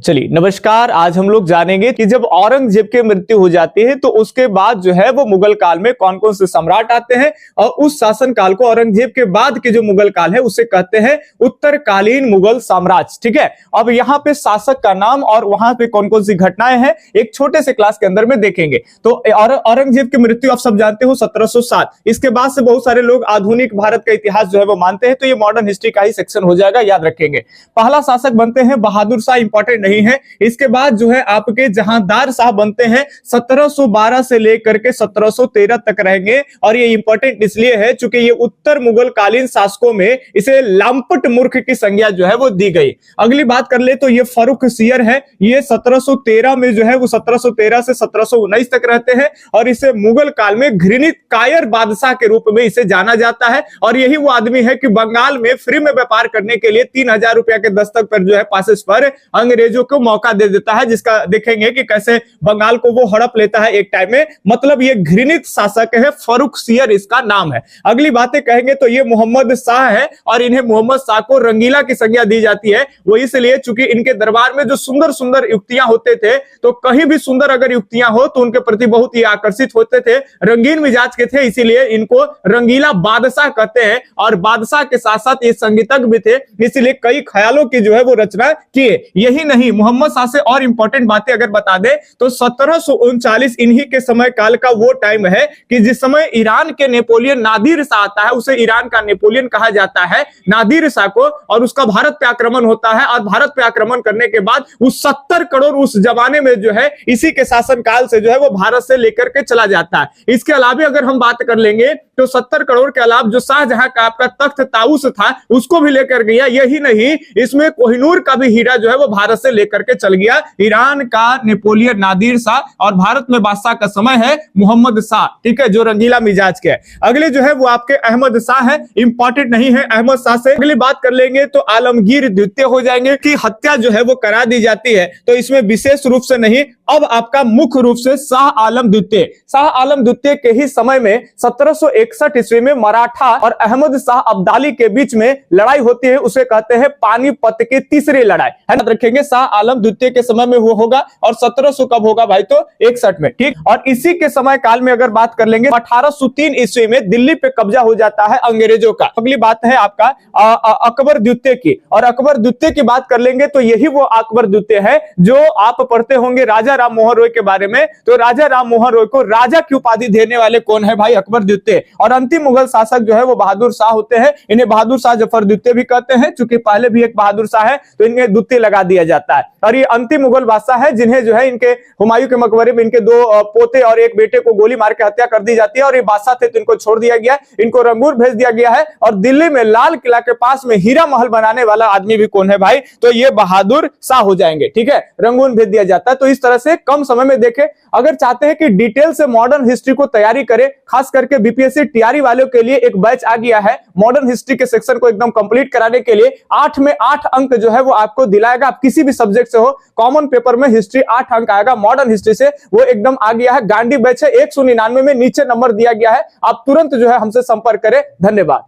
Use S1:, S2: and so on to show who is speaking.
S1: चलिए नमस्कार। आज हम लोग जानेंगे कि जब औरंगजेब की मृत्यु हो जाती है तो उसके बाद जो है वो मुगल काल में कौन कौन से सम्राट आते हैं और उस शासन काल को औरंगजेब के बाद के जो मुगल काल है उसे कहते हैं उत्तरकालीन मुगल साम्राज्य। ठीक है, अब यहाँ पे शासक का नाम और वहां पे कौन कौन सी घटनाएं हैं एक छोटे से क्लास के अंदर में देखेंगे। तो औरंगजेब की मृत्यु आप सब जानते हो 1707। इसके बाद से बहुत सारे लोग आधुनिक भारत का इतिहास जो है वो मानते हैं, तो ये मॉडर्न हिस्ट्री का ही सेक्शन हो जाएगा, याद रखेंगे। पहला शासक बनते हैं बहादुर शाह, इंपॉर्टेंट नहीं है। इसके बाद जो है आपके जहांदार शाह बनते हैं, 1712 से लेकर के 1713 तक रहेंगे। और ये इंपॉर्टेंट इसलिए है क्योंकि ये उत्तर मुगल कालीन शासकों में इसे लामपट मूर्ख की संज्ञा जो है वो दी गई। अगली बात कर ले तो ये फर्रुखसियर है, ये 1713 में जो है वो 1713 से 1719 तक रहते हैं और इसे मुगल काल में घृणित कायर बादशाह के रूप में इसे जाना जाता है। और यही वो आदमी है कि बंगाल में फ्री में व्यापार करने के लिए 3000 रुपया के दस्तक पर जो है पासेस पर अंग्रेजों को मौका दे देता है, जिसका देखेंगे कि कैसे बंगाल को वो हड़प लेता है एक टाइम में। मतलब ये घृणित शासक है, फर्रुखसियर इसका नाम है। अगली बातें कहेंगे तो ये मोहम्मद शाह है और इन्हें मोहम्मद शाह को रंगीला की संज्ञा दी जाती है। वो इसलिए चूंकि इनके दरबार में जो सुंदर सुंदर युक्तियां होते थे, तो कहीं भी सुंदर अगर युक्तियां हो तो उनके प्रति बहुत ही आकर्षित होते थे, रंगीन मिजाज के थे, इसीलिए इनको रंगीला बादशाह कहते हैं। और बादशाह के साथ साथ ये संगीतज्ञ भी थे, इसलिए कई ख्यालों की जो है वो रचना किए। यही नहीं, मोहम्मद शाह से और इंपॉर्टेंट बातें अगर बता दे तो 1739 इन्हीं के समय काल का वो टाइम है कि जिस समय ईरान के नेपोलियन नादिर शाह आता है, उसे ईरान का नेपोलियन कहा जाता है, नादिर शाह को, और उसका भारत पे आक्रमण होता है। और भारत पे आक्रमण करने के बाद उस 70 करोड़ उस जमाने में जो है इसी के शासन काल से जो है वो भारत से लेकर के चला जाता है। इसके अलावा अगर हम बात कर लेंगे तो 70 करोड़ के अलावा जो शाहजहां का आपका तख्त ताउस था उसको भी लेकर गया। यही नहीं, इसमें कोहिनूर का भी हीरा जो है वो भारत से लेकर के चल गया। ईरान का नेपोलियन नादिर शाह और भारत में बादशाह का समय है मोहम्मद शाह, ठीक है, जो रंगीला मिजाज के है। अगले जो है वो आपके अहमद शाह है, इंपॉर्टेंट नहीं है अहमद शाह से। अगली बात कर लेंगे तो आलमगीर द्वितीय हो जाएंगे कि हत्या जो है वो करा दी जाती है, तो इसमें विशेष रूप से नहीं, अब आपका मुख्य रूप से शाह आलम द्वितीय। शाह आलम द्वितीय के ही समय में 1761 ईस्वी में मराठा और अहमद शाह अब्दाली के बीच में लड़ाई होती है, उसे कहते हैं पानीपत की तीसरी लड़ाई, है ना, रखेंगे। शाह आलम द्वितीय के समय में वो होगा और 1700 कब होगा भाई, तो 61 में, ठीक। और इसी के समय काल में अगर बात कर लेंगे 1803 ईस्वी में दिल्ली पे कब्जा हो जाता है अंग्रेजों का। अगली बात है आपका अकबर द्वितीय की, और अकबर द्वितीय की बात कर लेंगे तो यही वो अकबर द्वितीय है जो आप पढ़ते होंगे राजा राम मोहन रॉय के बारे में। तो राजा राम मोहन रॉय को राजा की उपाधि देने वाले कौन है भाई, अकबर द्वितीय। और अंतिम मुगल शासक जो है वो बहादुर शाह होते हैं, इन्हें बहादुर शाह जफर द्वितीय भी कहते हैं, चूंकि पहले भी एक बहादुर शाह है तो इन्हें द्वितीय लगा दिया जाता है। और ये अंतिम मुगल बादशाह है जिन्हें जो है इनके हुमायूं के मकबरे में इनके 2 पोते और एक बेटे को गोली मार के हत्या कर दी जाती है। और ये बादशाह थे तो इनको छोड़ दिया गया, इनको रंगून भेज दिया गया है। और दिल्ली में लाल किला के पास में हीरा महल बनाने वाला आदमी भी कौन है भाई, तो ये बहादुर शाह हो जाएंगे, ठीक है, रंगून भेज दिया जाता है। तो इस तरह से कम समय में देखें, अगर चाहते हैं कि डिटेल से मॉडर्न हिस्ट्री को तैयारी करें, खास करके बीपीएससी टीआरई वालों के लिए एक बैच आ गया है मॉडर्न हिस्ट्री के सेक्शन को एकदम कंप्लीट कराने के लिए। 8 में 8 अंक जो है वो आपको दिलाएगा, आप किसी भी सब्जेक्ट से हो, कॉमन पेपर में हिस्ट्री 8 अंक आएगा, मॉडर्न हिस्ट्री से वो एकदम आ गया है। गांडी बैच है, 199 में नीचे नंबर दिया गया है, आप तुरंत जो है हमसे संपर्क करें। धन्यवाद।